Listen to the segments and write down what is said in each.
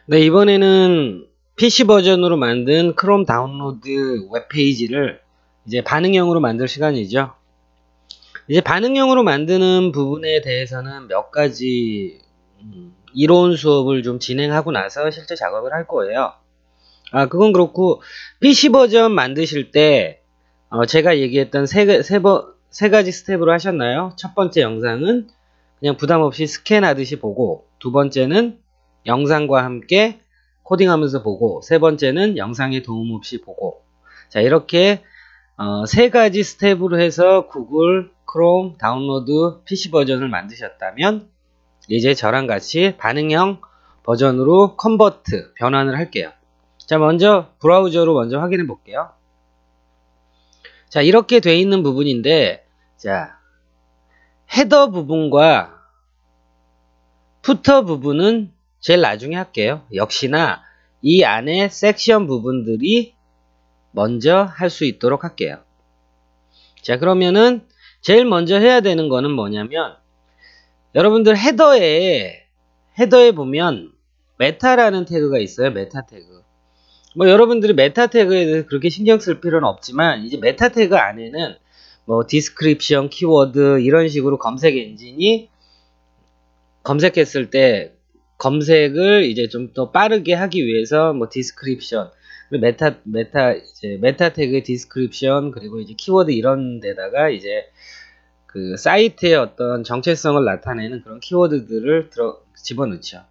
네, 이번에는 PC 버전으로 만든 크롬 다운로드 웹페이지를 이제 반응형으로 만들 시간이죠. 이제 반응형으로 만드는 부분에 대해서는 몇 가지 이론 수업을 좀 진행하고 나서 실제 작업을 할 거예요. 그건 그렇고 PC 버전 만드실 때 제가 얘기했던 세 가지 스텝으로 하셨나요? 첫 번째 영상은 그냥 부담 없이 스캔하듯이 보고, 두 번째는 영상과 함께 코딩하면서 보고, 세 번째는 영상의 도움 없이 보고. 자, 이렇게 세 가지 스텝으로 해서 구글 크롬 다운로드 PC 버전을 만드셨다면 이제 저랑 같이 반응형 버전으로 컨버트 변환을 할게요. 자, 먼저 브라우저로 먼저 확인해 볼게요. 자, 이렇게 돼 있는 부분인데, 자, 헤더 부분과 푸터 부분은 제일 나중에 할게요. 역시나 이 안에 섹션 부분들이 먼저 할 수 있도록 할게요. 자, 그러면은 제일 먼저 해야 되는 거는 뭐냐면, 여러분들 헤더에 보면 메타라는 태그가 있어요. 메타 태그. 뭐 여러분들이 메타 태그에 대해서 그렇게 신경 쓸 필요는 없지만, 이제 메타 태그 안에는 뭐 디스크립션, 키워드 이런 식으로 검색 엔진이 검색했을 때 검색을 이제 좀 더 빠르게 하기 위해서 뭐 디스크립션, 메타 태그의 디스크립션, 그리고 이제 키워드 이런 데다가 이제 그 사이트의 어떤 정체성을 나타내는 그런 키워드들을 집어넣죠.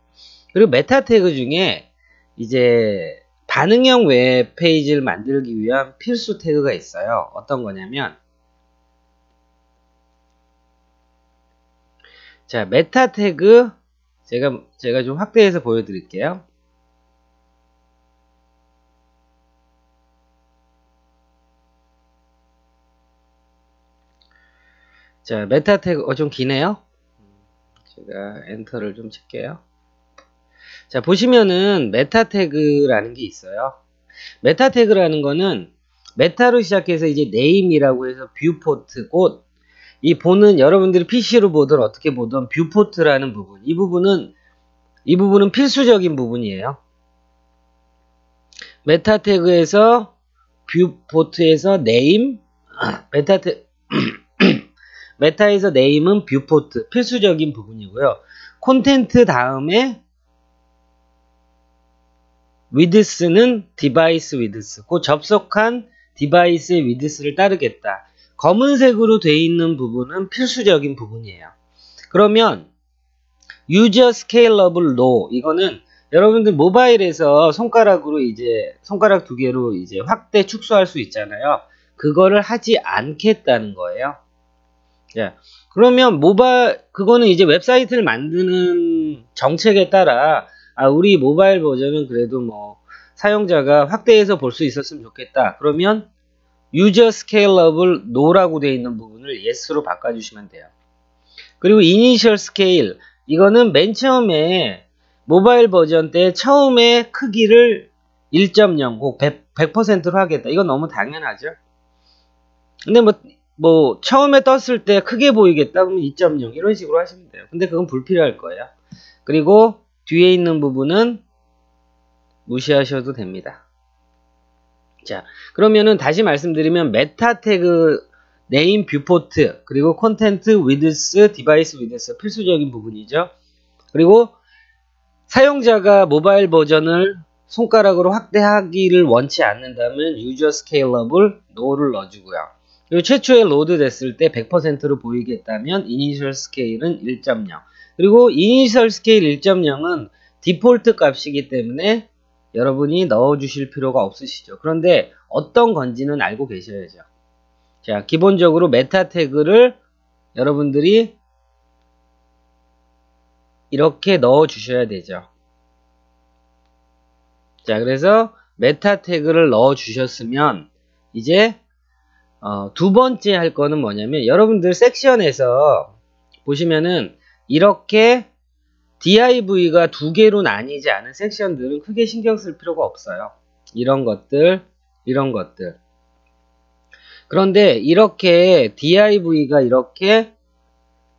그리고 메타 태그 중에 이제 반응형 웹페이지를 만들기 위한 필수 태그가 있어요. 어떤 거냐면, 자, 메타 태그 제가 좀 확대해서 보여드릴게요. 자, 메타 태그 좀 기네요. 제가 엔터를 좀 칠게요. 자, 보시면은 메타 태그라는 게 있어요. 메타 태그라는 거는 메타로 시작해서 이제 네임이라고 해서 뷰포트, 곧 이 보는 여러분들이 PC로 보든 어떻게 보든 뷰포트라는 부분, 이 부분은 필수적인 부분이에요. 메타 태그에서 뷰포트에서 네임, 메타에서 네임은 뷰포트 필수적인 부분이고요. 콘텐트 다음에 위드스는 디바이스 위드스, 그 접속한 디바이스의 위드스를 따르겠다. 검은색으로 되어 있는 부분은 필수적인 부분이에요. 그러면 유저 스케일러블 로우, 이거는 여러분들 모바일에서 손가락 두 개로 이제 확대 축소할 수 있잖아요. 그거를 하지 않겠다는 거예요. 자, 그러면 그거는 이제 웹사이트를 만드는 정책에 따라 우리 모바일 버전은 그래도 뭐 사용자가 확대해서 볼 수 있었으면 좋겠다. 그러면 유저 스케일러블 노라고 되어 있는 부분을 yes로 바꿔주시면 돼요. 그리고 이니셜 스케일, 이거는 맨 처음에 모바일 버전 때 처음에 크기를 1.0, 꼭 100%로 하겠다. 이건 너무 당연하죠. 근데 뭐 처음에 떴을 때 크게 보이겠다 그러면 2.0 이런 식으로 하시면 돼요. 근데 그건 불필요할 거예요. 그리고 뒤에 있는 부분은 무시하셔도 됩니다. 자, 그러면은 다시 말씀드리면 메타 태그, 네임 뷰포트, 그리고 콘텐트 위드스, 디바이스 위드스 필수적인 부분이죠. 그리고 사용자가 모바일 버전을 손가락으로 확대하기를 원치 않는다면 유저 스케일러블 노를 넣어주고요. 그리고 최초에 로드 됐을 때 100%로 보이겠다면 이니셜 스케일은 1.0. 그리고 이니셜 스케일 1.0은 디폴트 값이기 때문에 여러분이 넣어주실 필요가 없으시죠. 그런데 어떤 건지는 알고 계셔야죠. 자, 기본적으로 메타 태그를 여러분들이 이렇게 넣어주셔야 되죠. 자, 그래서 메타 태그를 넣어주셨으면 이제 두 번째 할 거는 뭐냐면, 여러분들 섹션에서 보시면은 이렇게 div가 두 개로 나뉘지 않은 섹션들은 크게 신경 쓸 필요가 없어요. 이런 것들. 그런데 이렇게 div가 이렇게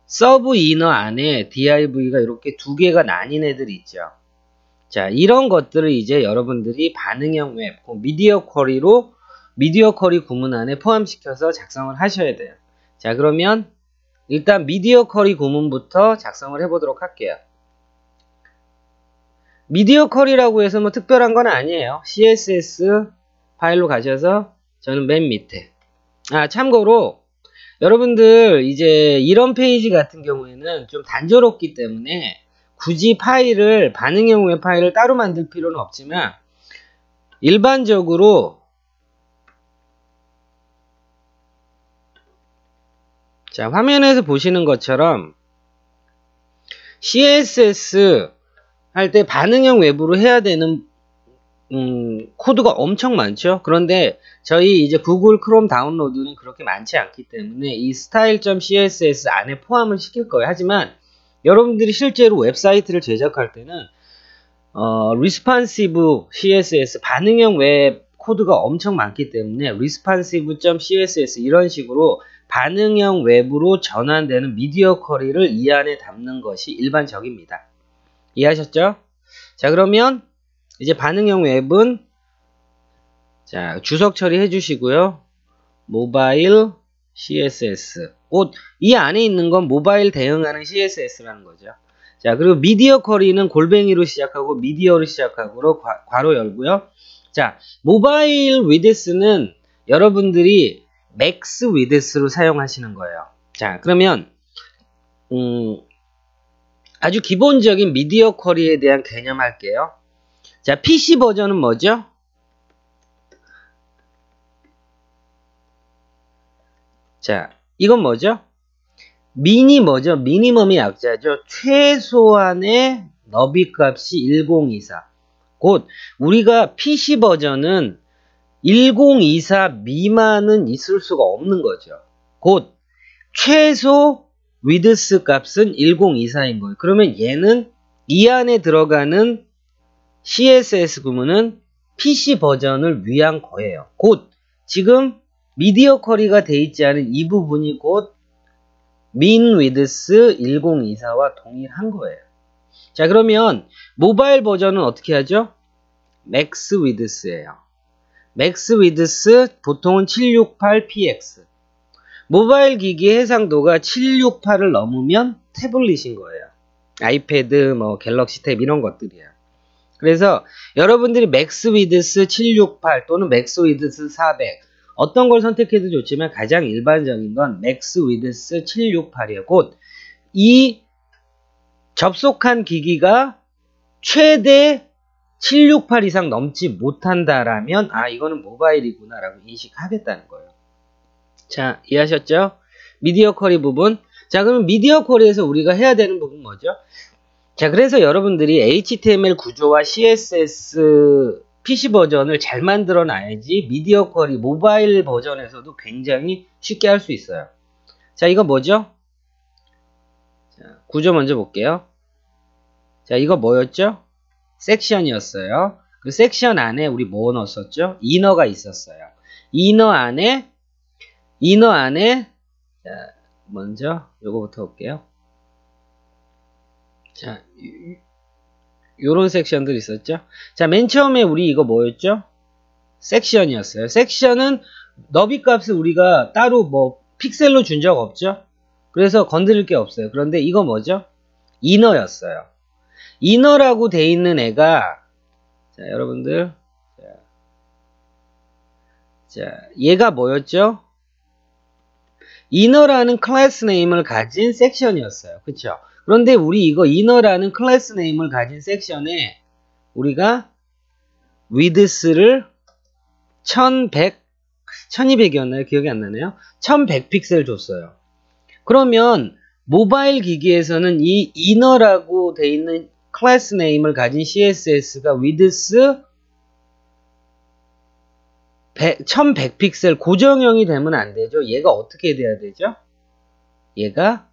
서브 이너 안에 div가 이렇게 두 개가 나뉜 애들이 있죠. 자, 이런 것들을 이제 여러분들이 반응형 웹, 미디어 쿼리 구문 안에 포함시켜서 작성을 하셔야 돼요. 자, 그러면 일단 미디어 쿼리 구문부터 작성을 해보도록 할게요. 미디어 쿼리라고 해서 뭐 특별한 건 아니에요. CSS 파일로 가셔서 저는 맨 밑에. 참고로 여러분들 이제 이런 페이지 같은 경우에는 좀 단조롭기 때문에 굳이 반응형 웹 파일을 따로 만들 필요는 없지만 일반적으로 자, 화면에서 보시는 것처럼 CSS 할 때 반응형 웹으로 해야 되는 코드가 엄청 많죠. 그런데 저희 이제 구글 크롬 다운로드는 그렇게 많지 않기 때문에 이 style.css 안에 포함을 시킬 거예요. 하지만 여러분들이 실제로 웹사이트를 제작할 때는 responsive CSS 반응형 웹 코드가 엄청 많기 때문에 responsive.css 이런 식으로 반응형 웹으로 전환되는 미디어 쿼리를 이 안에 담는 것이 일반적입니다. 이해하셨죠? 자, 그러면 이제 반응형 웹은 자, 주석 처리해 주시고요. 모바일 CSS. 이 안에 있는 건 모바일 대응하는 CSS라는 거죠. 자, 그리고 미디어 쿼리는 골뱅이로 시작하고 미디어로 시작하고 괄호 열고요. 자, 모바일 위드스는 여러분들이 맥스 위드스로 사용하시는 거예요. 자, 그러면 아주 기본적인 미디어 쿼리에 대한 개념 할게요. 자, PC 버전은 뭐죠? 자, 이건 뭐죠? 뭐죠? 미니멈의 약자죠. 최소한의 너비 값이 1024. 곧 우리가 PC 버전은 1024 미만은 있을 수가 없는 거죠. 곧 최소 위드스 값은 1024인 거예요. 그러면 얘는 이 안에 들어가는 CSS 구문은 PC 버전을 위한 거예요. 곧 지금 미디어 쿼리가 돼 있지 않은 이 부분이 곧 min width 1024와 동일한 거예요. 자, 그러면 모바일 버전은 어떻게 하죠? max width예요. max width 보통은 768px. 모바일 기기의 해상도가 768을 넘으면 태블릿인 거예요. 아이패드, 갤럭시 탭 이런 것들이에요. 그래서 여러분들이 맥스 위드스 768 또는 맥스 위드스 400 어떤 걸 선택해도 좋지만 가장 일반적인 건 맥스 위드스 768이에요. 곧 이 접속한 기기가 최대 768 이상 넘지 못한다라면 이거는 모바일이구나 라고 인식하겠다는 거예요. 자, 이해하셨죠? 미디어 쿼리 부분. 자, 그럼 미디어 쿼리에서 우리가 해야 되는 부분 뭐죠? 자, 그래서 여러분들이 HTML 구조와 CSS PC 버전을 잘 만들어 놔야지 미디어 쿼리 모바일 버전에서도 굉장히 쉽게 할 수 있어요. 자, 이거 뭐죠? 자, 구조 먼저 볼게요. 자, 이거 뭐였죠? 섹션이었어요. 그 섹션 안에 우리 뭐 넣었었죠? 이너가 있었어요. 이너 안에 자, 먼저 요거부터 볼게요. 자, 요런 섹션들 있었죠? 자, 맨 처음에 우리 이거 뭐였죠? 섹션이었어요. 섹션은 너비 값을 우리가 따로 픽셀로 준 적 없죠? 그래서 건드릴 게 없어요. 그런데 이거 뭐죠? 이너였어요. 이너라고 돼 있는 애가 자, 여러분들 자, 얘가 뭐였죠? 이너라는 클래스 네임을 가진 섹션이었어요. 그쵸? 그런데 우리 이거 이너라는 클래스 네임을 가진 섹션에 우리가 위드스를 1200이었나요? 기억이 안 나네요. 1100 픽셀 줬어요. 그러면 모바일 기기에서는 이 이너라고 돼 있는 클래스 네임을 가진 CSS가 위드스 1100 픽셀 고정형이 되면 안 되죠. 얘가 어떻게 돼야 되죠? 얘가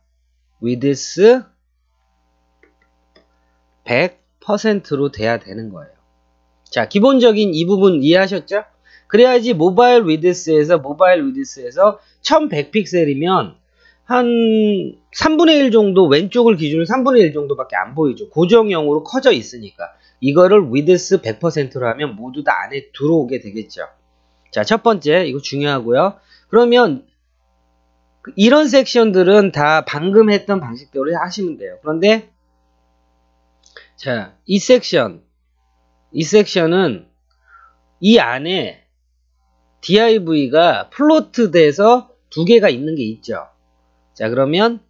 위드스 100%로 돼야 되는 거예요. 자, 기본적인 이 부분 이해하셨죠? 그래야지 모바일 위드스에서 1100 픽셀이면 한 3분의 1 정도 왼쪽을 기준으로 3분의 1 정도밖에 안 보이죠. 고정형으로 커져 있으니까. 이거를 width 100%로 하면 모두 다 안에 들어오게 되겠죠. 자, 첫 번째, 이거 중요하고요. 그러면 이런 섹션들은 다 방금 했던 방식대로 하시면 돼요. 그런데 자, 이 섹션은 이 안에 div가 플로트 돼서 두 개가 있는 게 있죠. 자, 그러면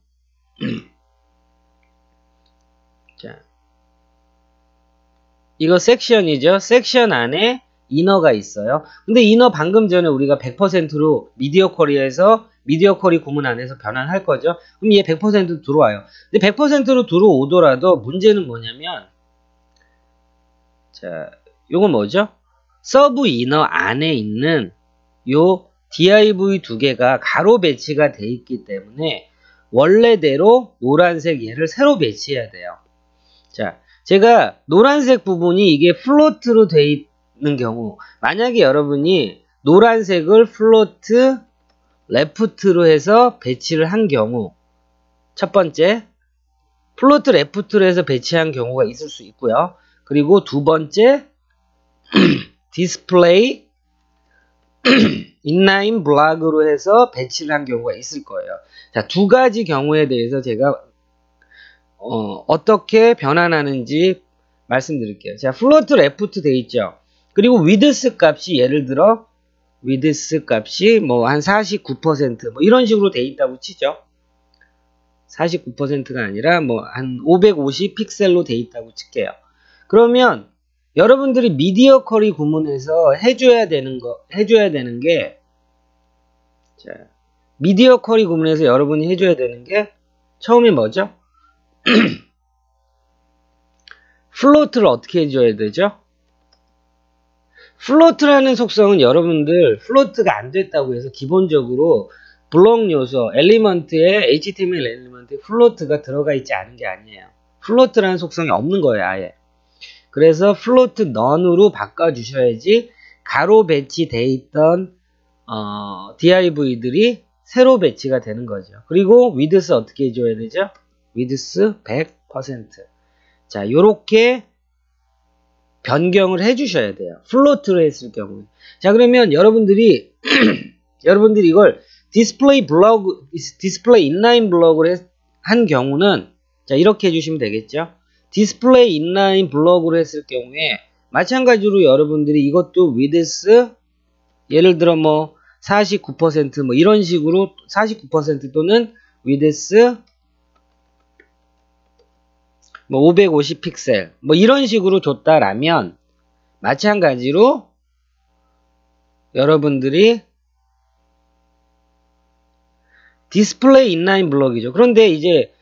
자, 이거 섹션이죠. 섹션 안에 이너가 있어요. 근데 이너 방금 전에 우리가 100%로 미디어 쿼리에서 미디어 쿼리 구문 안에서 변환할 거죠. 그럼 얘 100% 들어와요. 근데 100%로 들어오더라도 문제는 뭐냐면 자, 요건 뭐죠? 서브 이너 안에 있는 요 div 두 개가 가로 배치가 돼 있기 때문에 원래대로 노란색 얘를 새로 배치해야 돼요. 자, 제가 노란색 부분이 이게 플로트로 돼 있는 경우, 만약에 여러분이 노란색을 플로트 레프트로 해서 배치를 한 경우, 첫 번째 플로트 레프트로 해서 배치한 경우가 있을 수 있고요. 그리고 두 번째 디스플레이 인라인 블락으로 해서 배치를 한 경우가 있을 거예요. 자, 두 가지 경우에 대해서 제가 어떻게 변환하는지 말씀드릴게요. 자, 플로트 레프트 돼 있죠. 그리고 위드스 값이 예를 들어 위드스 값이 뭐 한 49% 뭐 이런 식으로 돼 있다고 치죠. 49%가 아니라 뭐 한 550 픽셀로 돼 있다고 칠게요. 그러면 여러분들이 미디어 쿼리 구문에서 해줘야 되는 게 자, 미디어 쿼리 구문에서 여러분이 해줘야 되는 게 처음에 뭐죠? 플로트를 어떻게 해줘야 되죠? 플로트라는 속성은 여러분들 플로트가 안 됐다고 해서 기본적으로 블록 요소, 엘리먼트에 HTML 엘리먼트에 플로트가 들어가 있지 않은 게 아니에요. 플로트라는 속성이 없는 거예요, 아예. 그래서 플로트 none으로 바꿔주셔야지 가로 배치돼 있던 div들이 새로 배치가 되는 거죠. 그리고 width 어떻게 해줘야 되죠? width 100%. 자, 요렇게 변경을 해주셔야 돼요. 플로트로 했을 경우에. 자, 그러면 여러분들이 이걸 디스플레이 인라인 블럭으로 한 경우는 자, 이렇게 해주시면 되겠죠. 디스플레이 인라인 블럭으로 했을 경우에 마찬가지로 여러분들이 이것도 width 예를 들어 뭐 49% 뭐 이런 식으로 49% 또는 width 뭐 550 픽셀 뭐 이런 식으로 줬다라면 마찬가지로 여러분들이 디스플레이 인라인 블럭이죠. 그런데 이제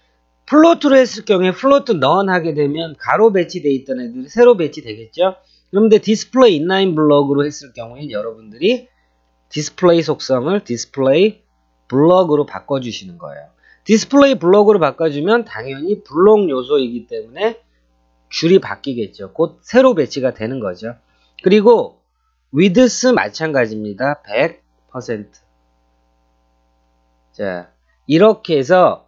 플로트로 했을 경우에 플로트 none 하게 되면 가로 배치되어 있던 애들이 새로 배치되겠죠. 그런데 디스플레이 인라인 블럭으로 했을 경우에 여러분들이 디스플레이 속성을 디스플레이 블럭으로 바꿔주시는 거예요. 디스플레이 블럭으로 바꿔주면 당연히 블록 요소이기 때문에 줄이 바뀌겠죠. 곧 새로 배치가 되는 거죠. 그리고 width 마찬가지입니다. 100%. 자, 이렇게 해서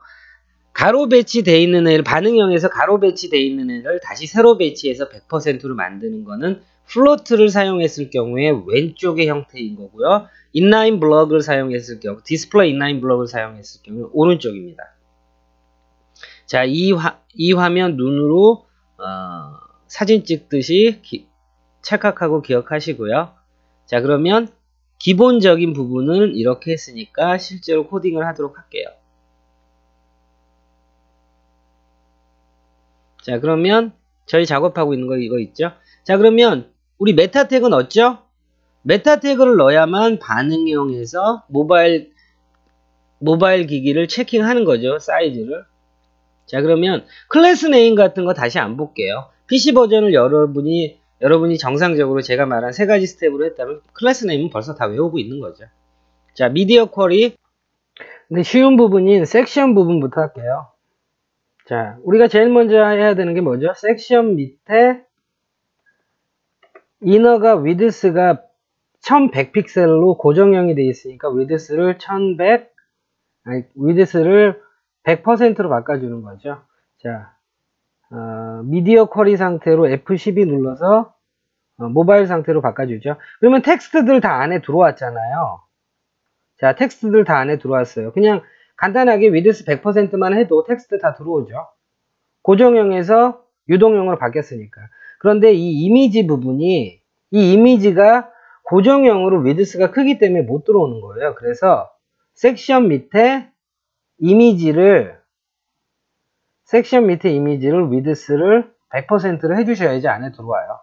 가로 배치되어 있는 애를 반응형에서 가로 배치되어 있는 애를 다시 세로 배치해서 100%로 만드는 거는 플로트를 사용했을 경우에 왼쪽의 형태인 거고요. 인라인 블럭을 사용했을 경우, 디스플레이 인라인 블럭을 사용했을 경우 오른쪽입니다. 자, 이 화면 눈으로 사진 찍듯이 착각하고 기억하시고요. 자, 그러면 기본적인 부분은 이렇게 했으니까 실제로 코딩을 하도록 할게요. 자, 그러면 저희 작업하고 있는 거 이거 있죠? 자, 그러면 우리 메타 태그 넣었죠? 메타 태그를 넣어야만 반응형에서 모바일 기기를 체킹하는 거죠. 사이즈를. 자, 그러면 클래스 네임 같은 거 다시 안 볼게요. PC 버전을 여러분이 정상적으로 제가 말한 세 가지 스텝으로 했다면 클래스 네임은 벌써 다 외우고 있는 거죠. 자, 미디어 쿼리. 근데 쉬운 부분인 섹션 부분부터 할게요. 자, 우리가 제일 먼저 해야 되는 게 뭐죠? 섹션 밑에 이너가 위드스가 1100 픽셀로 고정형이 되어 있으니까 위드스를 100%로 바꿔주는 거죠. 자, 미디어 쿼리 상태로 F12 눌러서 모바일 상태로 바꿔주죠. 그러면 텍스트들 다 안에 들어왔잖아요. 자, 텍스트들 다 안에 들어왔어요. 그냥 간단하게 위드스 100%만 해도 텍스트 다 들어오죠. 고정형에서 유동형으로 바뀌었으니까. 그런데 이 이미지 부분이, 이 이미지가 고정형으로 위드스가 크기 때문에 못 들어오는 거예요. 그래서 섹션 밑에 이미지를 위드스를 100%로 해주셔야지 안에 들어와요.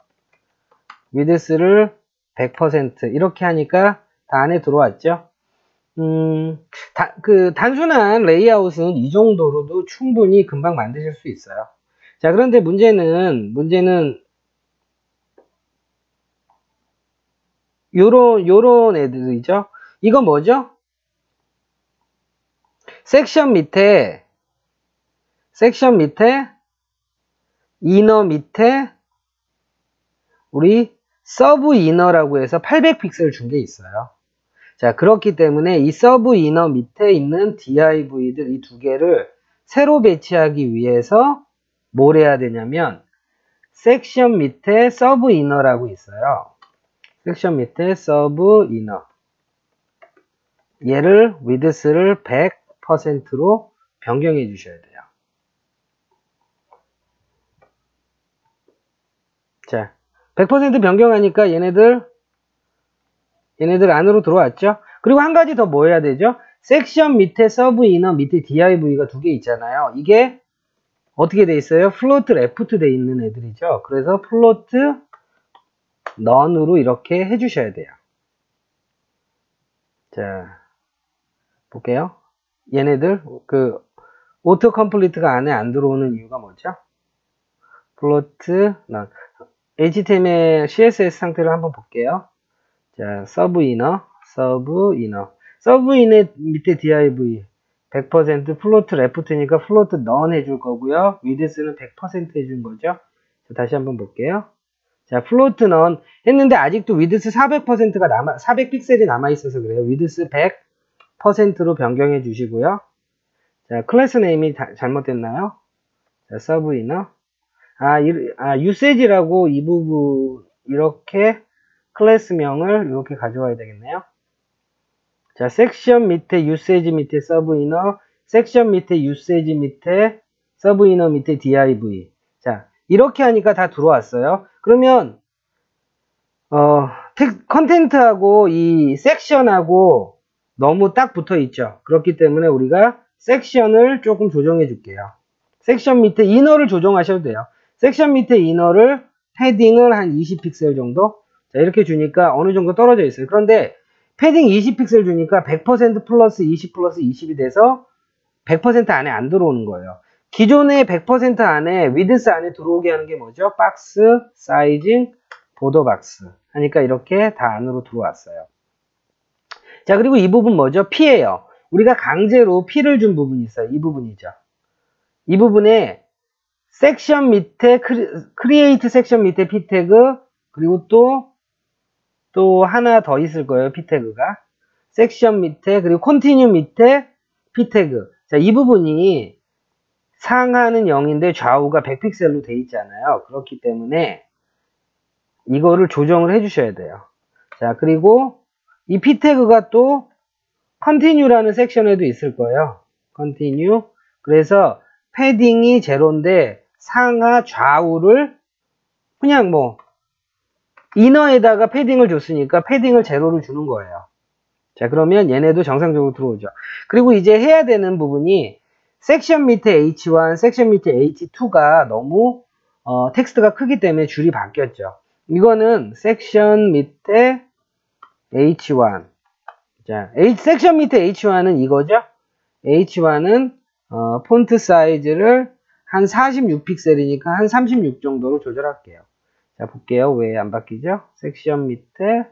위드스를 100% 이렇게 하니까 다 안에 들어왔죠. 단순한 레이아웃은 이 정도로도 충분히 금방 만드실 수 있어요. 자, 그런데 문제는 요런 애들이죠. 이거 뭐죠? 섹션 밑에 이너 밑에 우리 서브 이너라고 해서 800픽셀 준 게 있어요. 자, 그렇기 때문에 이 서브 이너 밑에 있는 div들 이 두 개를 새로 배치하기 위해서 뭘 해야 되냐면 섹션 밑에 서브 이너라고 있어요. 섹션 밑에 서브 이너, 얘를 위드스를 100%로 변경해 주셔야 돼요. 자, 100% 변경하니까 얘네들 안으로 들어왔죠. 그리고 한 가지 더 뭐 해야 되죠? 섹션 밑에 서브 이너 밑에 div가 두 개 있잖아요. 이게 어떻게 돼 있어요? 플로트 레프트 돼 있는 애들이죠. 그래서 플로트 넌으로 이렇게 해주셔야 돼요. 자, 볼게요. 얘네들 오토 컴플리트가 안에 안 들어오는 이유가 뭐죠? 플로트 넌. HTML CSS 상태를 한번 볼게요. 자, 서브 이너 밑에 div 100% 플로트 레프트니까 플로트 넌 해줄 거고요. 위드스는 100% 해준 거죠. 자, 다시 한번 볼게요. 자, 플로트 넌 했는데 아직도 위드스 400%가 400픽셀이 남아있어서 그래요. 위드스 100%로 변경해 주시고요. 자, 클래스 네임이 잘못됐나요? 자, 서브 이너. 유세지라고 이 부분, 이렇게 클래스명을 이렇게 가져와야 되겠네요. 자, 섹션 밑에 유세지 밑에 서브 이너, 섹션 밑에 유세지 밑에 서브 이너 밑에 div. 자, 이렇게 하니까 다 들어왔어요. 그러면 컨텐트하고 이 섹션하고 너무 딱 붙어 있죠. 그렇기 때문에 우리가 섹션을 조금 조정해 줄게요. 섹션 밑에 이너를 조정하셔도 돼요. sek션 밑에 이너를 패딩을 한 20픽셀 정도. 자, 이렇게 주니까 어느 정도 떨어져 있어요. 그런데 패딩 20픽셀 주니까 100% 플러스 20 플러스 20이 돼서 100% 안에 안 들어오는 거예요. 기존의 100% 안에 위드스 안에 들어오게 하는 게 뭐죠? 박스, 사이징, 보더 박스 하니까 이렇게 다 안으로 들어왔어요. 자, 그리고 이 부분 뭐죠? P예요. 우리가 강제로 P를 준 부분이 있어요. 이 부분이죠. 이 부분에 섹션 밑에 크리에이트 섹션 밑에 P 태그, 그리고 또 하나 더 있을 거예요. P 태그가 섹션 밑에, 그리고 컨티뉴 밑에 P 태그. 자, 이 부분이 상하는 0인데 좌우가 100픽셀로 돼 있잖아요. 그렇기 때문에 이거를 조정을 해 주셔야 돼요. 자, 그리고 이 P 태그가 또 continue라는 섹션에도 있을 거예요. continue. 그래서 패딩이 제로인데 상하 좌우를 그냥 이너에다가 패딩을 줬으니까 패딩을 제로로 주는 거예요. 자, 그러면 얘네도 정상적으로 들어오죠. 그리고 이제 해야 되는 부분이 섹션 밑에 H1, 섹션 밑에 H2가 너무 텍스트가 크기 때문에 줄이 바뀌었죠. 이거는 섹션 밑에 H1. 자, 섹션 밑에 H1은 이거죠. H1은 폰트 사이즈를 한 46픽셀이니까 한 36 정도로 조절할게요. 자, 볼게요. 왜 안 바뀌죠? 섹션 밑에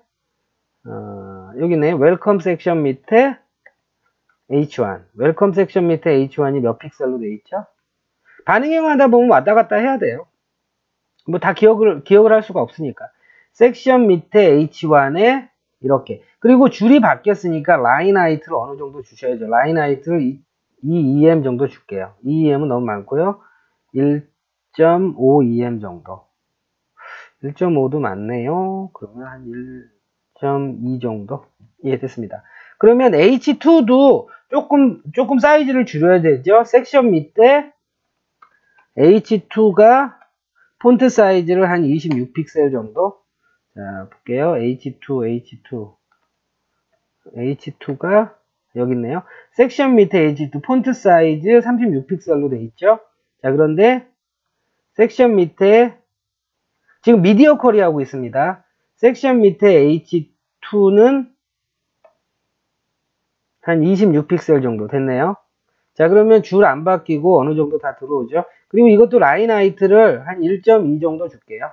여기네. 웰컴 sek션 밑에 H1. 웰컴 섹션 밑에 H1이 몇 픽셀로 돼 있죠? 반응형 하다 보면 왔다 갔다 해야 돼요. 다 기억을 할 수가 없으니까. 섹션 밑에 H1에 이렇게. 그리고 줄이 바뀌었으니까 라인 하이트를 어느 정도 주셔야죠. 라인 하이트를 2em 정도 줄게요. 2em은 너무 많고요. 1.5em 정도. 1.5도 많네요. 그러면 한 1.2 정도? 예, 됐습니다. 그러면 H2도 조금 사이즈를 줄여야 되죠. 섹션 밑에 H2가 폰트 사이즈를 한 26픽셀 정도. 자, 볼게요. H2가 여기 있네요. 섹션 밑에 H2 폰트 사이즈 36픽셀로 돼 있죠. 자, 그런데 섹션 밑에 지금 미디어 쿼리 하고 있습니다. 섹션 밑에 H2는 한 26픽셀 정도 됐네요. 자, 그러면 줄 안 바뀌고 어느 정도 다 들어오죠. 그리고 이것도 라인 하이트를 한 1.2 정도 줄게요.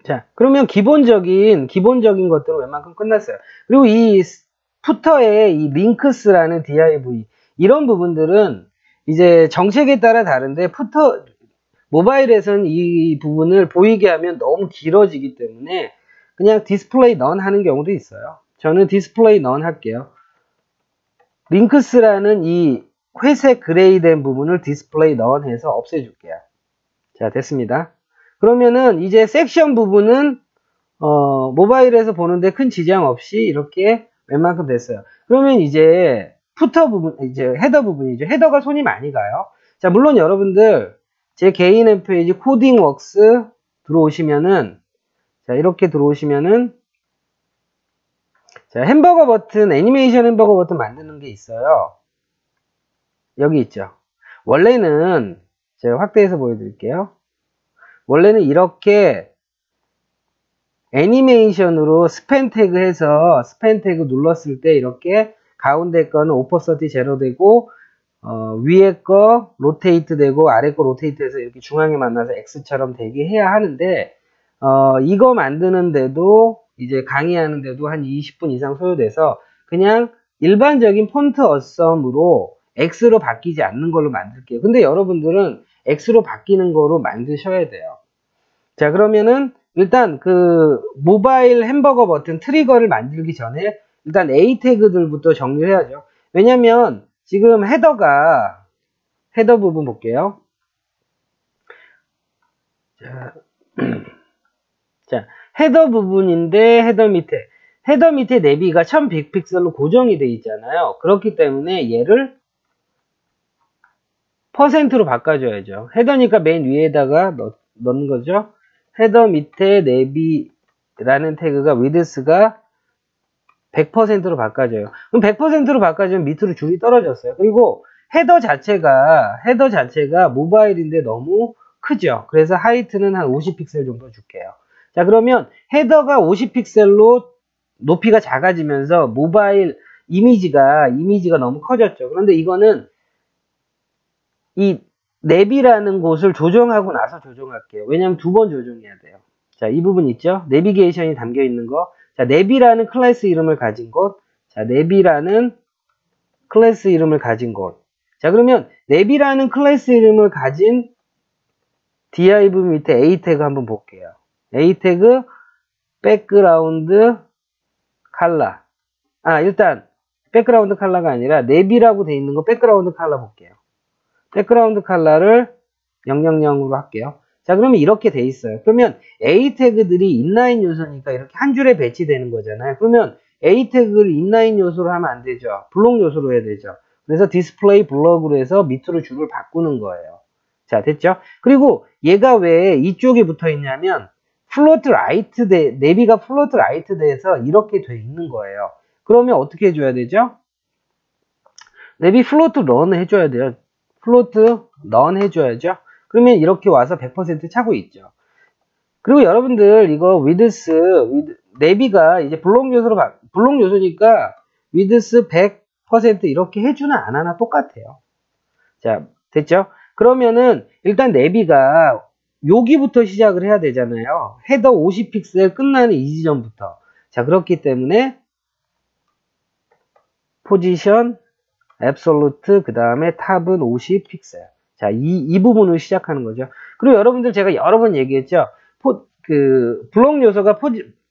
자, 그러면 기본적인 것들은 웬만큼 끝났어요. 그리고 이 푸터의 이 링크스라는 div 이런 부분들은 이제 정책에 따라 다른데 푸터 모바일에서는 이 부분을 보이게 하면 너무 길어지기 때문에 그냥 디스플레이 넌 하는 경우도 있어요. 저는 디스플레이 넌 할게요. 링크스라는 이 회색 그레이 된 부분을 디스플레이 넌 해서 없애줄게요. 자, 됐습니다. 그러면은 이제 섹션 부분은 모바일에서 보는데 큰 지장 없이 이렇게 웬만큼 됐어요. 그러면 이제 푸터 부분, 이제 헤더 부분이죠. 헤더가 손이 많이 가요. 자, 물론 여러분들 제 개인 웹페이지 코딩웍스 들어오시면은, 자, 이렇게 들어오시면은, 자, 햄버거 버튼, 애니메이션 햄버거 버튼 만드는 게 있어요. 여기 있죠. 원래는 제가 확대해서 보여드릴게요. 원래는 이렇게 애니메이션으로 스팬 태그 해서 스팬 태그 눌렀을 때 이렇게 가운데 거는 오퍼서티 제로 되고 위에 거 로테이트 되고 아래 거 로테이트 해서 이렇게 중앙에 만나서 X처럼 되게 해야 하는데 이거 만드는데도 이제 강의하는데도 한 20분 이상 소요돼서 그냥 일반적인 폰트 어썸으로 X로 바뀌지 않는 걸로 만들게요. 근데 여러분들은 X로 바뀌는 거로 만드셔야 돼요. 자, 그러면은 일단 그 모바일 햄버거 버튼 트리거를 만들기 전에 일단 A 태그들부터 정리를 해야죠. 왜냐면 지금 헤더 부분 볼게요. 자, 헤더 부분인데 헤더 밑에 내비가 1100픽셀로 고정이 되어 있잖아요. 그렇기 때문에 얘를 퍼센트로 바꿔줘야죠. 헤더니까 맨 위에다가 넣는 거죠. 헤더 밑에 내비라는 태그가 위드스가 100%로 바꿔줘요. 그럼 100%로 바꿔주면 밑으로 줄이 떨어졌어요. 그리고 헤더 자체가 모바일인데 너무 크죠. 그래서 하이트는 한 50픽셀 정도 줄게요. 자, 그러면 헤더가 50픽셀로 높이가 작아지면서 모바일 이미지가 너무 커졌죠. 그런데 이거는 이 내비라는 곳을 조정하고 나서 조정할게요. 왜냐하면 두 번 조정해야 돼요. 자, 이 부분 있죠? 내비게이션이 담겨 있는 거. 자, 내비라는 클래스 이름을 가진 곳. 자, 내비라는 클래스 이름을 가진 곳. 자, 그러면 내비라는 클래스 이름을 가진 div 밑에 a 태그 한번 볼게요. a 태그 백그라운드 컬러. 일단 백그라운드 컬러가 아니라 내비라고 돼 있는 거 백그라운드 컬러 볼게요. 백그라운드 컬러를 000으로 할게요. 자, 그러면 이렇게 돼 있어요. 그러면 A 태그들이 인라인 요소니까 이렇게 한 줄에 배치되는 거잖아요. 그러면 A 태그를 인라인 요소로 하면 안 되죠. 블록 요소로 해야 되죠. 그래서 디스플레이 블럭으로 해서 밑으로 줄을 바꾸는 거예요. 자, 됐죠? 그리고 얘가 왜 이쪽에 붙어 있냐면 플로트 라이트 내비가 플로트 라이트 돼서 이렇게 돼 있는 거예요. 그러면 어떻게 해줘야 되죠? 내비 플로트 런 해줘야 돼요. 플로트 넌 해줘야죠. 그러면 이렇게 와서 100% 차고 있죠. 그리고 여러분들 이거 내비가 이제 블록 요소니까 위드스 100% 이렇게 해주나 안 하나 똑같아요. 자, 됐죠? 그러면은 일단 내비가 여기부터 시작을 해야 되잖아요. 헤더 50픽셀 끝나는 이 지점부터. 자, 그렇기 때문에 포지션 앱솔루트 그 다음에 탑은 50픽셀. 자, 이 부분을 시작하는 거죠. 그리고 여러분들 제가 여러 번 얘기했죠. 블록 요소가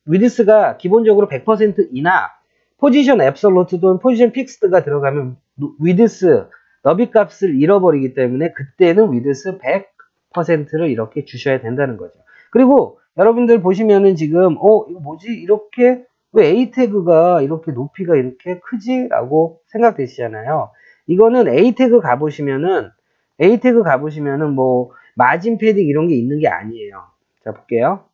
위드스가 기본적으로 100% 이나 포지션 앱솔루트 또는 포지션 픽스드가 들어가면 위드스 너비 값을 잃어버리기 때문에 그때는 width 100%를 이렇게 주셔야 된다는 거죠. 그리고 여러분들 보시면은 지금 이거 뭐지? 이렇게 왜 A 태그가 이렇게 높이가 이렇게 크지? 라고 생각되시잖아요. 이거는 A 태그 가보시면은 뭐 마진 패딩 이런 게 있는 게 아니에요. 자, 볼게요.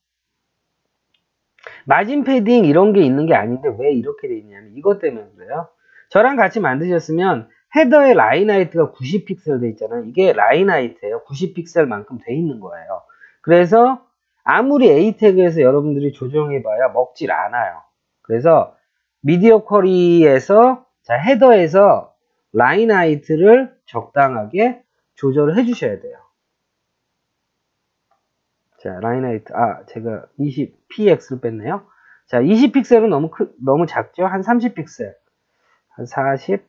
마진 패딩 이런 게 있는 게 아닌데 왜 이렇게 돼 있냐면 이것 때문에 그래요. 저랑 같이 만드셨으면 헤더의 라인 하이트가 90픽셀 돼 있잖아요. 이게 라인 하이트예요. 90픽셀만큼 돼 있는 거예요. 그래서 아무리 A 태그에서 여러분들이 조정해봐야 먹질 않아요. 그래서 미디어 쿼리에서 자 헤더에서 라인 하이트를 적당하게 조절을 해주셔야 돼요. 자, 라인 하이트. 제가 20px를 뺐네요. 자, 20픽셀은 너무 작죠? 한 30픽셀. 한 40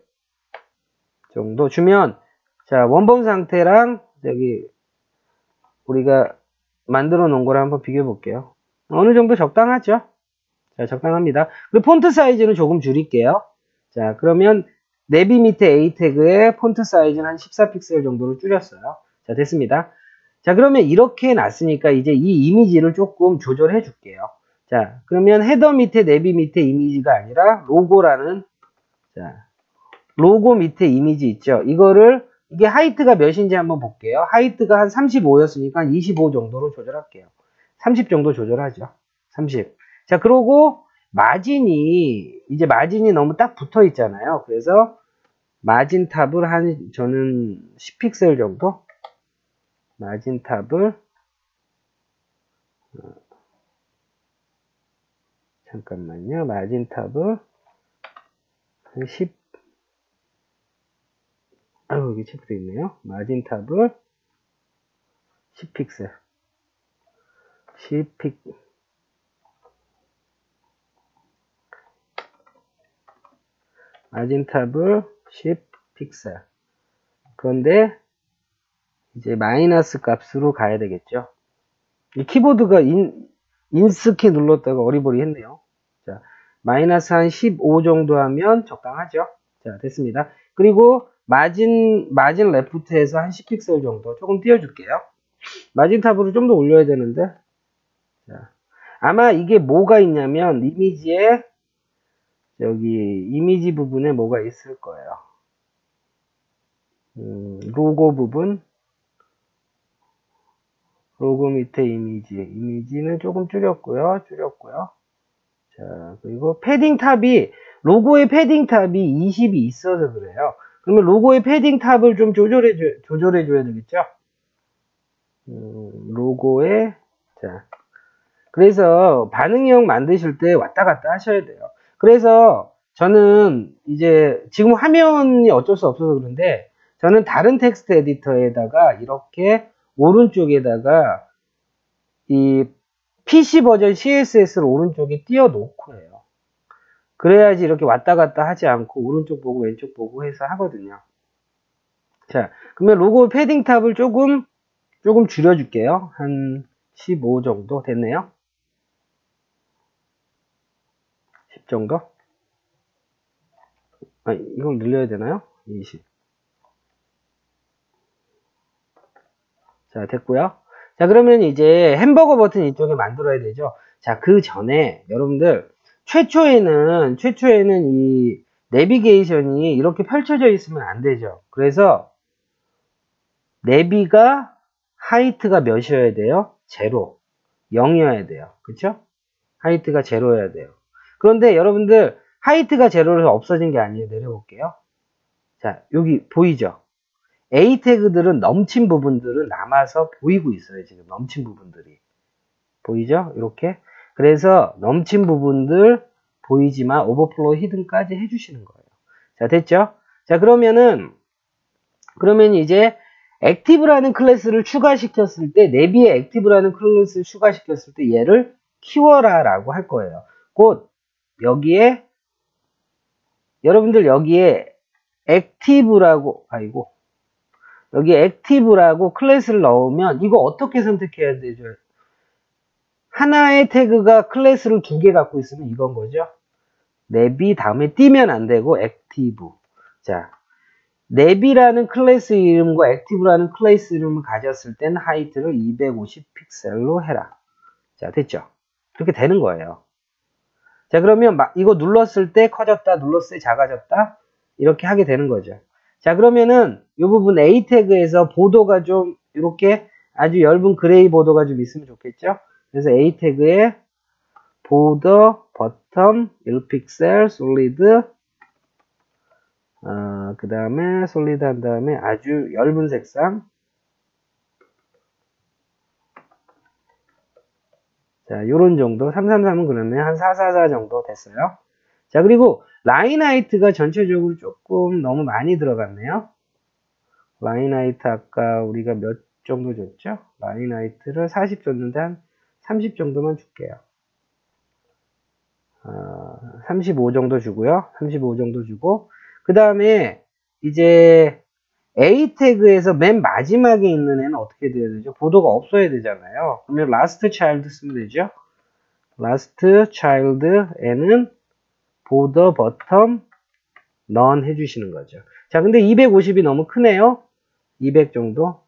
정도 주면, 자, 원본 상태랑, 저기, 우리가 만들어 놓은 거를 한번 비교해 볼게요. 어느 정도 적당하죠? 자, 적당합니다. 그리고 폰트 사이즈는 조금 줄일게요. 자, 그러면, 내비 밑에 A 태그의 폰트 사이즈는 한 14픽셀 정도로 줄였어요. 자, 됐습니다. 자, 그러면 이렇게 놨으니까 이제 이 이미지를 조금 조절해 줄게요. 자, 그러면 헤더 밑에 내비 밑에 이미지가 아니라 로고라는, 자, 로고 밑에 이미지 있죠. 이게 하이트가 몇인지 한번 볼게요. 하이트가 한 35였으니까 한 25 정도로 조절할게요. 30 정도 조절하죠. 30. 자, 그러고 이제 마진이 너무 딱 붙어 있잖아요. 그래서 마진 탑을 저는 10픽셀 정도? 마진 탑을 잠깐만요. 마진 탑을 한 10 여기 체크되어 있네요. 마진 탑을 10픽셀 10픽 마진 탑을 10픽셀 그런데 이제 마이너스 값으로 가야 되겠죠. 이 키보드가 인스키 눌렀다가 어리버리 했네요. 자, 마이너스 한 15 정도 하면 적당하죠. 자, 됐습니다. 그리고 마진 레프트에서 한 10픽셀 정도 조금 띄워줄게요. 마진 탑으로 좀 더 올려야 되는데. 자, 아마 이게 뭐가 있냐면 이미지 부분에 뭐가 있을 거예요. 로고 부분. 로고 밑에 이미지는 조금 줄였고요. 자, 그리고 로고의 패딩 탑이 20이 있어서 그래요. 그러면 로고의 패딩 탑을 좀 조절해 줘야 되겠죠? 자. 그래서 반응형 만드실 때 왔다 갔다 하셔야 돼요. 그래서 저는 이제 지금 화면이 어쩔 수 없어서 그런데 저는 다른 텍스트 에디터에다가 이렇게 오른쪽에다가 이 PC 버전 CSS를 오른쪽에 띄워 놓고 해요. 그래야지 이렇게 왔다 갔다 하지 않고 오른쪽 보고 왼쪽 보고 해서 하거든요. 자, 그러면 로고 패딩 탑을 조금 줄여줄게요. 한 15 정도 됐네요. 10 정도? 이걸 늘려야 되나요? 20. 자, 됐고요. 자, 그러면 이제 햄버거 버튼 이쪽에 만들어야 되죠. 자, 그 전에 여러분들 최초에는 이 내비게이션이 이렇게 펼쳐져 있으면 안 되죠. 그래서 내비가 하이트가 몇이어야 돼요? 0. 0이어야 돼요. 그쵸? 하이트가 0여야 돼요. 그런데 여러분들 하이트가 0에서 없어진 게 아니에요. 내려볼게요. 자, 여기 보이죠? A 태그들은 넘친 부분들은 남아서 보이고 있어요. 지금 넘친 부분들이. 보이죠? 이렇게. 그래서 넘친 부분들 보이지만 오버플로우 히든까지 해주시는 거예요. 자, 됐죠? 자, 그러면 이제 액티브라는 클래스를 추가시켰을 때, 내비에 액티브라는 클래스를 추가시켰을 때 얘를 키워라 라고 할 거예요. 곧 여러분들 여기에 액티브라고 클래스를 넣으면 이거 어떻게 선택해야 되죠? 하나의 태그가 클래스를 2개 갖고 있으면 이건 거죠. 내비 다음에 띄면 안 되고 액티브. 자, 냅이라는 클래스 이름과 액티브라는 클래스 이름을 가졌을 땐 하이트를 250 픽셀로 해라. 자, 됐죠? 그렇게 되는 거예요. 자, 그러면 이거 눌렀을 때 커졌다, 눌렀을 때 작아졌다, 이렇게 하게 되는 거죠. 자, 그러면은 이 부분 A 태그에서 보도가 좀 이렇게 아주 엷은 그레이 보도가 좀 있으면 좋겠죠? 그래서 A 태그에 보더, 버텀, 1픽셀, 솔리드, 그 다음에 솔리드 한 다음에 아주 엷은 색상. 자, 요런 정도. 333은 그러면 한 444 정도 됐어요. 자, 그리고 라인 하이트가 전체적으로 조금 너무 많이 들어갔네요. 라인 하이트 아까 우리가 몇 정도 줬죠? 라인 하이트를 40 줬는데 한 30 정도만 줄게요. 35 정도 주고요. 35 정도 주고, 그 다음에 이제 A 태그에서 맨 마지막에 있는 애는 어떻게 돼야 되죠? 보도가 없어야 되잖아요. 그러면 last child 쓰면 되죠. last child에는 보더, 버텀, none 해주시는 거죠. 자, 근데 250이 너무 크네요. 200 정도,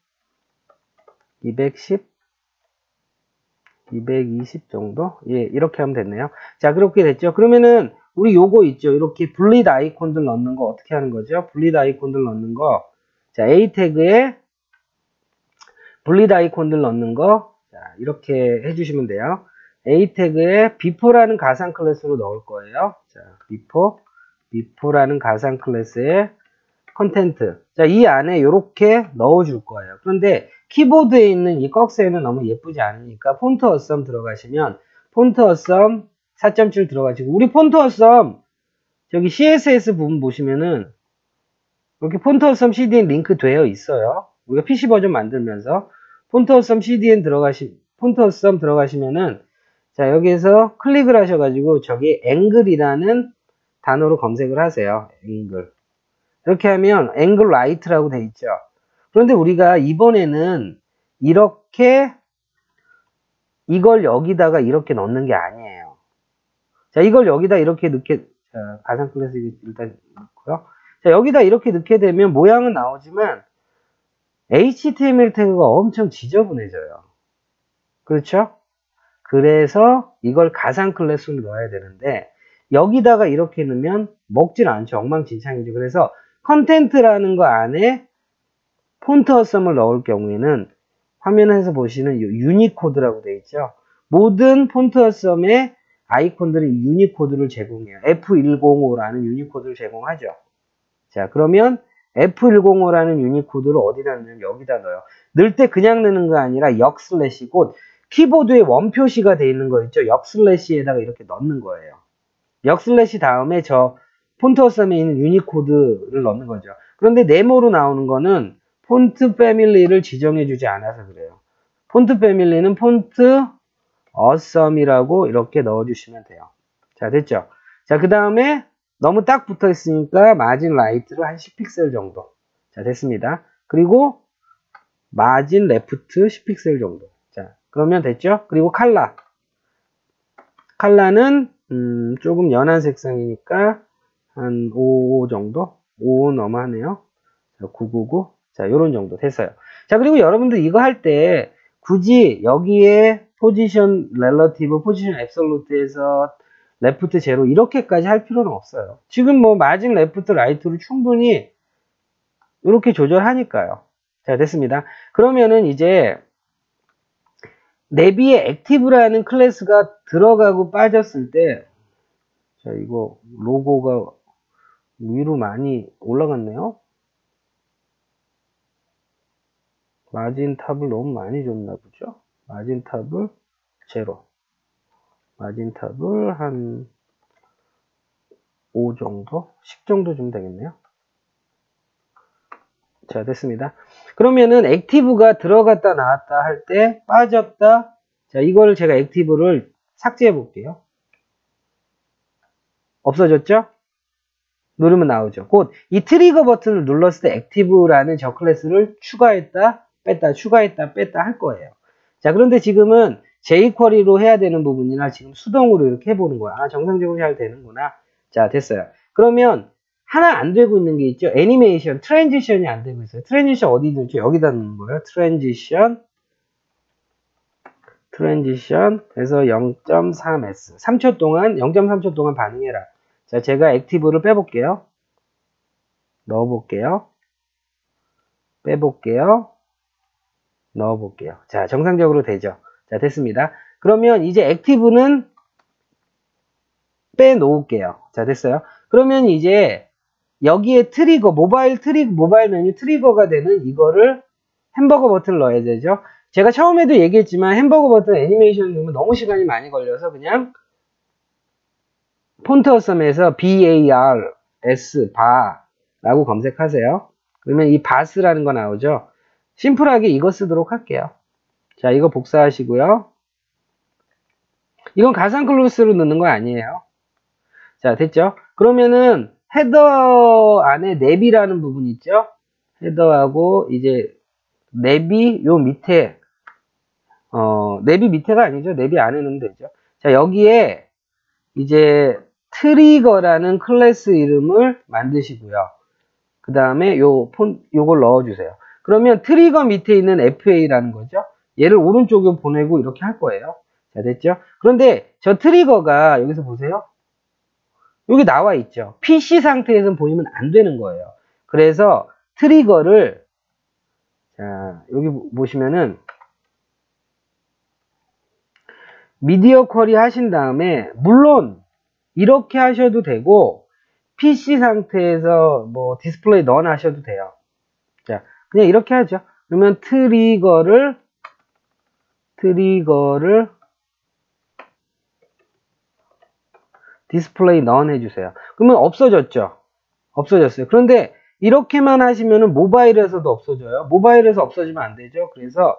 210, 220 정도? 예, 이렇게 하면 됐네요. 자, 그렇게 됐죠. 그러면은 우리 요거 있죠. 이렇게 분리드 아이콘들 넣는 거 어떻게 하는 거죠? 분리드 아이콘들 넣는 거. 자, A 태그에 분리드 아이콘들 넣는 거. 자, 이렇게 해주시면 돼요. A 태그에 before라는 가상 클래스로 넣을 거예요. 자, before라는 가상 클래스에 컨텐트. 자, 이 안에 이렇게 넣어줄 거예요. 그런데 키보드에 있는 이 꺽쇠는 너무 예쁘지 않으니까 폰트 어썸 들어가시면 폰트 어썸 4.7 들어가시고, 우리 폰트 어썸 저기 CSS 부분 보시면은 이렇게 폰트 어썸 CDN 링크 되어 있어요. 우리가 PC 버전 만들면서 폰트 어썸 CDN 폰트 어썸 들어가시면은, 자, 여기에서 클릭을 하셔가지고 저기 앵글이라는 단어로 검색을 하세요. 앵글. 이렇게 하면 앵글 라이트라고 돼 있죠. 그런데 우리가 이번에는 이렇게 이걸 여기다가 이렇게 넣는 게 아니에요. 자, 이걸 여기다 이렇게 자, 가상 클래스 일단 넣고요. 자, 여기다 이렇게 넣게 되면 모양은 나오지만 HTML 태그가 엄청 지저분해져요. 그렇죠? 그래서 이걸 가상 클래스로 넣어야 되는데 여기다가 이렇게 넣으면 먹질 않죠. 엉망진창이죠. 그래서 컨텐트라는 거 안에 폰트 어썸을 넣을 경우에는 화면에서 보시는 유니코드라고 되어 있죠. 모든 폰트 어썸의 아이콘들은 유니코드를 제공해요. F105라는 유니코드를 제공하죠. 자, 그러면 F105라는 유니코드를 어디다 넣냐면 여기다 넣어요. 넣을 때 그냥 넣는 거 아니라 역슬래시, 곧 키보드에 원 표시가 되어 있는 거 있죠. 역슬래시에다가 이렇게 넣는 거예요. 역슬래시 다음에 저 폰트 어썸에 있는 유니코드를 넣는 거죠. 그런데 네모로 나오는 거는 폰트 패밀리를 지정해 주지 않아서 그래요. 폰트 패밀리는 폰트 어썸이라고 이렇게 넣어주시면 돼요. 자, 됐죠? 자, 그 다음에 너무 딱 붙어 있으니까 마진 라이트를 한 10픽셀 정도. 자, 됐습니다. 그리고 마진 레프트 10픽셀 정도. 자, 그러면 됐죠? 그리고 칼라는 조금 연한 색상이니까 한 5 정도? 5 너무하네요. 999. 자, 요런 정도 됐어요. 자, 그리고 여러분들 이거 할 때 굳이 여기에 포지션 렐러티브, 포지션 앱솔루트에서 레프트 제로 이렇게까지 할 필요는 없어요. 지금 뭐 마진 레프트 라이트로 충분히 이렇게 조절하니까요. 자, 됐습니다. 그러면은 이제 내비에 액티브라는 클래스가 들어가고 빠졌을 때, 자, 이거 로고가 위로 많이 올라갔네요. 마진 탑을 너무 많이 줬나 보죠. 마진 탑을 제로. 마진 탑을 한 5 정도? 10 정도 주면 되겠네요. 자, 됐습니다. 그러면은 액티브가 들어갔다 나왔다 할 때 빠졌다. 자, 이거를 제가 액티브를 삭제해 볼게요. 없어졌죠? 누르면 나오죠. 곧 이 트리거 버튼을 눌렀을 때 액티브라는 저 클래스를 추가했다, 뺐다, 추가했다, 뺐다 할 거예요. 자, 그런데 지금은 jQuery로 해야 되는 부분이나 지금 수동으로 이렇게 해보는 거야. 아, 정상적으로 잘 되는구나. 자, 됐어요. 그러면 하나 안 되고 있는 게 있죠. 애니메이션, 트랜지션이 안 되고 있어요. 트랜지션 어디 있죠? 여기다 넣는 거예요. 트랜지션 그래서 0.3s 3초 동안 0.3초 동안 반응해라. 자, 제가 액티브를 빼볼게요. 넣어볼게요. 빼볼게요. 넣어볼게요. 자, 정상적으로 되죠. 자, 됐습니다. 그러면 이제 액티브는 빼놓을게요. 자, 됐어요. 그러면 이제 여기에 트리거, 모바일 메뉴 트리거가 되는 이거를 햄버거 버튼을 넣어야 되죠. 제가 처음에도 얘기했지만 햄버거 버튼 애니메이션 넣으면 너무 시간이 많이 걸려서 그냥 폰트 어썸에서 BARS 바라고 검색하세요. 그러면 이 바스라는 거 나오죠. 심플하게 이거 쓰도록 할게요. 자, 이거 복사하시고요. 이건 가상 클로스로 넣는 거 아니에요. 자, 됐죠? 그러면은 헤더 안에 냅이라는 부분 있죠? 헤더하고 이제 냅이 요 밑에 냅이 밑에가 아니죠. 냅이 안에 넣으면 되죠. 자, 여기에 이제 트리거라는 클래스 이름을 만드시고요. 그 다음에 요걸 넣어주세요. 그러면 트리거 밑에 있는 FA라는 거죠. 얘를 오른쪽으로 보내고 이렇게 할 거예요. 자, 됐죠? 그런데 저 트리거가 여기서 보세요. 여기 나와 있죠. PC 상태에서는 보이면 안 되는 거예요. 그래서 트리거를 자, 여기 보시면은 미디어 쿼리 하신 다음에 물론 이렇게 하셔도 되고 PC 상태에서 뭐 디스플레이 넌 하셔도 돼요. 자, 그냥 이렇게 하죠. 그러면 트리거를 디스플레이 넌 해주세요. 그러면 없어졌죠. 없어졌어요. 그런데 이렇게만 하시면은 모바일에서도 없어져요. 모바일에서 없어지면 안 되죠. 그래서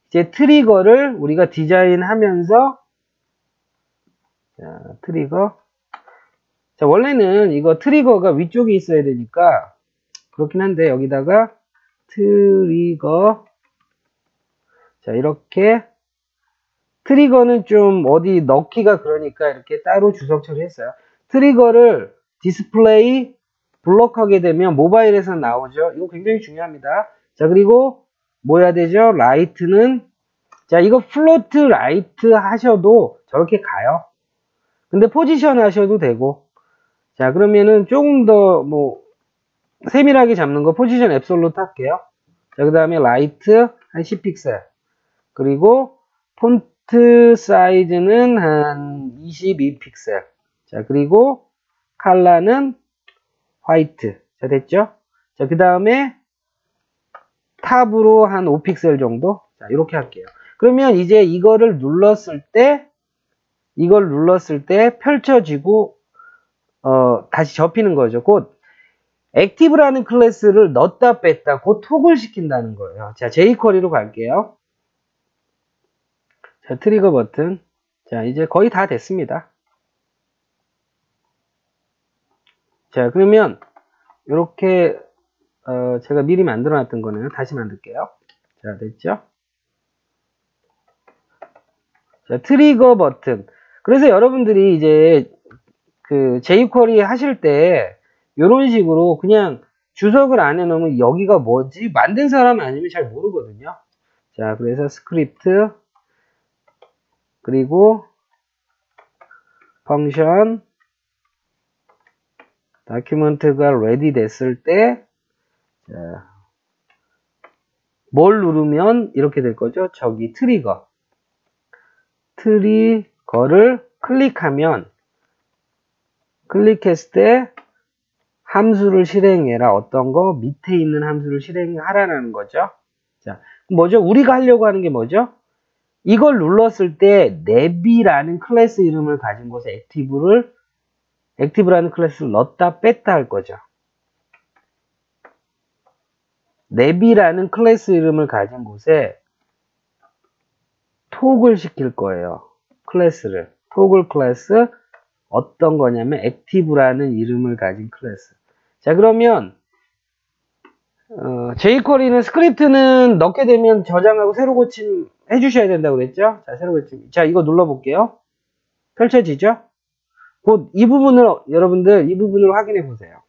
이제 트리거를 우리가 디자인하면서 자, 트리거. 자, 원래는 이거 트리거가 위쪽에 있어야 되니까 그렇긴 한데 여기다가 트리거. 자, 이렇게 트리거는 좀 어디 넣기가 그러니까 이렇게 따로 주석 처리했어요. 트리거를 디스플레이 블록하게 되면 모바일에서 나오죠. 이거 굉장히 중요합니다. 자, 그리고 뭐 해야 되죠? 라이트는 자, 이거 플로트 라이트 하셔도 저렇게 가요. 근데 포지션 하셔도 되고. 자, 그러면은 조금 더 뭐 세밀하게 잡는 거 포지션 앱솔루트 할게요. 자, 그 다음에 라이트 한 10픽셀. 그리고 폰트 사이즈는 한 22픽셀. 자, 그리고 컬러는 화이트. 자, 됐죠? 자, 그 다음에 탑으로 한 5픽셀 정도. 자, 이렇게 할게요. 그러면 이제 이걸 눌렀을 때 펼쳐지고 다시 접히는 거죠. 곧 액티브라는 클래스를 넣었다 뺐다 곧 톡을 시킨다는 거예요. 자, jQuery로 갈게요. 자, 트리거 버튼. 자, 이제 거의 다 됐습니다. 자, 그러면 이렇게 제가 미리 만들어 놨던 거는 다시 만들게요. 자, 됐죠? 자, 트리거 버튼. 그래서 여러분들이 이제 그 jQuery 하실 때 이런 식으로 그냥 주석을 안 해놓으면 여기가 뭐지? 만든 사람 아니면 잘 모르거든요. 자, 그래서 스크립트 그리고 펑션 다큐멘트가 레디 됐을 때 자, 뭘 누르면 이렇게 될 거죠? 저기 트리거를 클릭하면 클릭했을 때 함수를 실행해라. 어떤 거? 밑에 있는 함수를 실행하라는 거죠. 자, 뭐죠? 우리가 하려고 하는 게 뭐죠? 이걸 눌렀을 때 냅이라는 클래스 이름을 가진 곳에 액티브라는 클래스를 넣었다 뺐다 할 거죠. 냅이라는 클래스 이름을 가진 곳에 톡을 시킬 거예요. 클래스를. 토글 클래스 어떤 거냐면 액티브라는 이름을 가진 클래스. 자, 그러면 jQuery는 스크립트는 넣게 되면 저장하고 새로 고침 해주셔야 된다고 그랬죠? 자, 새로 고침. 자, 이거 눌러볼게요. 펼쳐지죠? 곧 이 부분을 여러분들 이 부분을 확인해 보세요.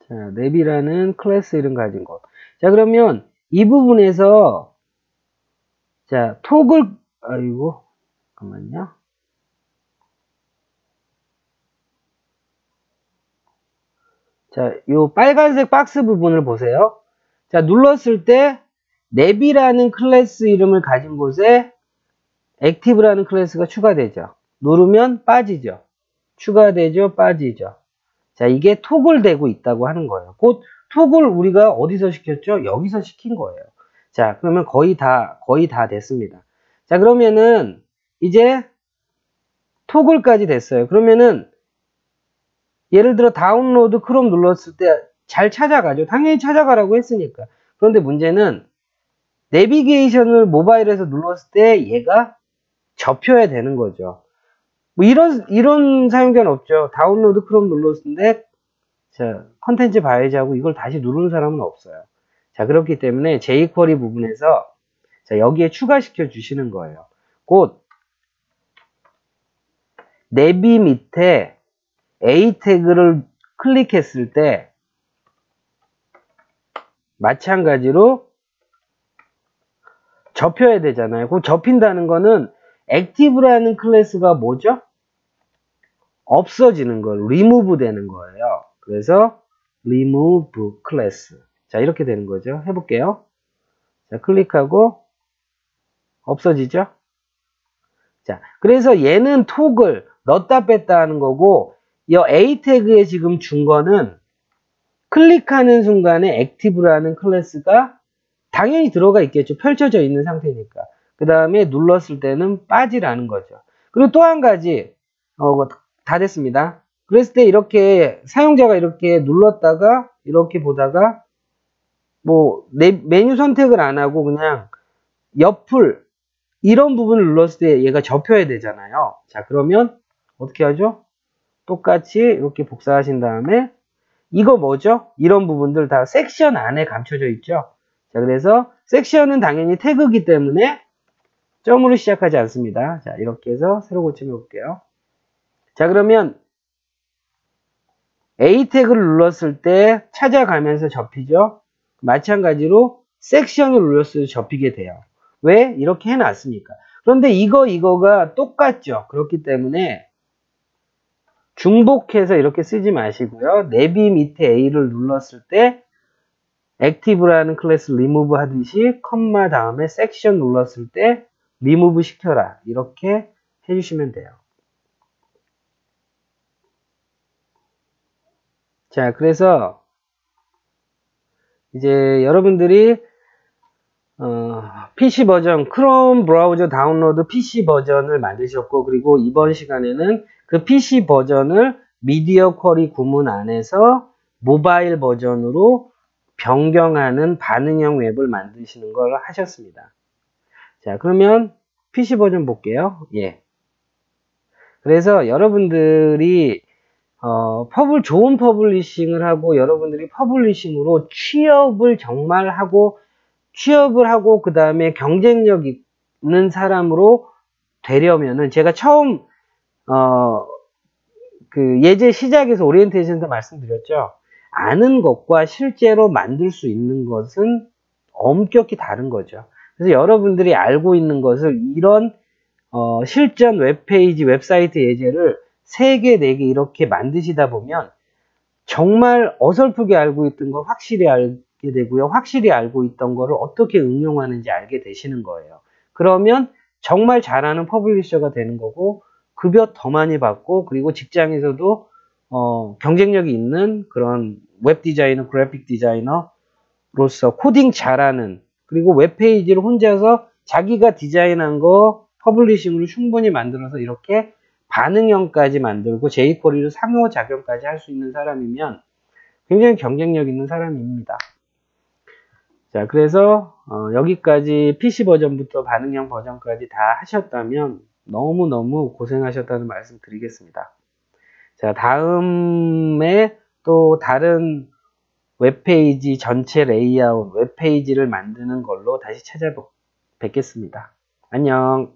자, 랩이라는 클래스 이름 가진 것. 자, 그러면 이 부분에서 자, 아이고, 잠깐만요. 자, 요 빨간색 박스 부분을 보세요. 자, 눌렀을 때 랩이라는 클래스 이름을 가진 곳에 액티브라는 클래스가 추가되죠. 누르면 빠지죠. 추가되죠. 빠지죠. 자, 이게 토글되고 있다고 하는 거예요. 곧 토글 우리가 어디서 시켰죠? 여기서 시킨 거예요. 자, 그러면 거의 다 됐습니다. 자, 그러면은 이제 토글까지 됐어요. 그러면은 예를 들어 다운로드 크롬 눌렀을 때 잘 찾아가죠. 당연히 찾아가라고 했으니까. 그런데 문제는 내비게이션을 모바일에서 눌렀을 때 얘가 접혀야 되는 거죠. 뭐 이런 사용자는 없죠. 다운로드 크롬 눌렀을 때 자, 컨텐츠 봐야지 하고 이걸 다시 누르는 사람은 없어요. 자, 그렇기 때문에 jQuery 부분에서 자, 여기에 추가시켜 주시는 거예요. 곧 내비 밑에 A 태그를 클릭했을 때 마찬가지로 접혀야 되잖아요. 그 접힌다는 거는 액티브라는 클래스가 뭐죠? 없어지는 거, remove 되는 거예요. 그래서 remove 클래스. 자, 이렇게 되는 거죠. 해볼게요. 자, 클릭하고 없어지죠? 자, 그래서 얘는 톡을 넣었다 뺐다 하는 거고, 이 A 태그에 지금 준 거는 클릭하는 순간에 액티브라는 클래스가 당연히 들어가 있겠죠. 펼쳐져 있는 상태니까. 그 다음에 눌렀을 때는 빠지라는 거죠. 그리고 또 한 가지, 다 됐습니다. 그랬을 때 이렇게 사용자가 이렇게 눌렀다가 이렇게 보다가 뭐 메뉴 선택을 안 하고 그냥 옆을 이런 부분을 눌렀을 때 얘가 접혀야 되잖아요. 자, 그러면 어떻게 하죠? 똑같이 이렇게 복사하신 다음에 이거 뭐죠? 이런 부분들 다 섹션 안에 감춰져 있죠. 자, 그래서 섹션은 당연히 태그이기 때문에 점으로 시작하지 않습니다. 자, 이렇게 해서 새로 고침해 볼게요. 자, 그러면 A 태그를 눌렀을 때 찾아가면서 접히죠. 마찬가지로 섹션을 눌렀을 때 접히게 돼요. 왜? 이렇게 해놨으니까. 그런데 이거가 똑같죠. 그렇기 때문에 중복해서 이렇게 쓰지 마시고요. 내비 밑에 A를 눌렀을 때 액티브라는 클래스 remove 하듯이 컴마 다음에 섹션 눌렀을 때 remove 시켜라. 이렇게 해주시면 돼요. 자, 그래서 이제 여러분들이 PC 버전, 크롬 브라우저 다운로드 PC 버전을 만드셨고, 그리고 이번 시간에는 그 PC 버전을 미디어 쿼리 구문 안에서 모바일 버전으로 변경하는 반응형 웹을 만드시는 걸 하셨습니다. 자, 그러면 PC 버전 볼게요. 예. 그래서 여러분들이 좋은 퍼블리싱을 하고 여러분들이 퍼블리싱으로 취업을 하고 그 다음에 경쟁력 있는 사람으로 되려면은 제가 처음 그 예제 시작에서 오리엔테이션에서 말씀드렸죠. 아는 것과 실제로 만들 수 있는 것은 엄격히 다른 거죠. 그래서 여러분들이 알고 있는 것을 이런 실전 웹페이지, 웹사이트 예제를 3개, 4개 이렇게 만드시다 보면 정말 어설프게 알고 있던 걸 확실히 알게 되고요. 확실히 알고 있던 거를 어떻게 응용하는지 알게 되시는 거예요. 그러면 정말 잘하는 퍼블리셔가 되는 거고 급여 더 많이 받고 그리고 직장에서도 경쟁력이 있는 그런 웹 디자이너, 그래픽 디자이너로서 코딩 잘하는 그리고 웹페이지를 혼자서 자기가 디자인한 거 퍼블리싱으로 충분히 만들어서 이렇게 반응형까지 만들고 jQuery로 상호작용까지 할 수 있는 사람이면 굉장히 경쟁력 있는 사람입니다. 자, 그래서 여기까지 PC 버전부터 반응형 버전까지 다 하셨다면 너무너무 고생하셨다는 말씀 드리겠습니다. 자, 다음에 또 다른 웹페이지 전체 레이아웃, 웹페이지를 만드는 걸로 다시 찾아뵙겠습니다. 안녕.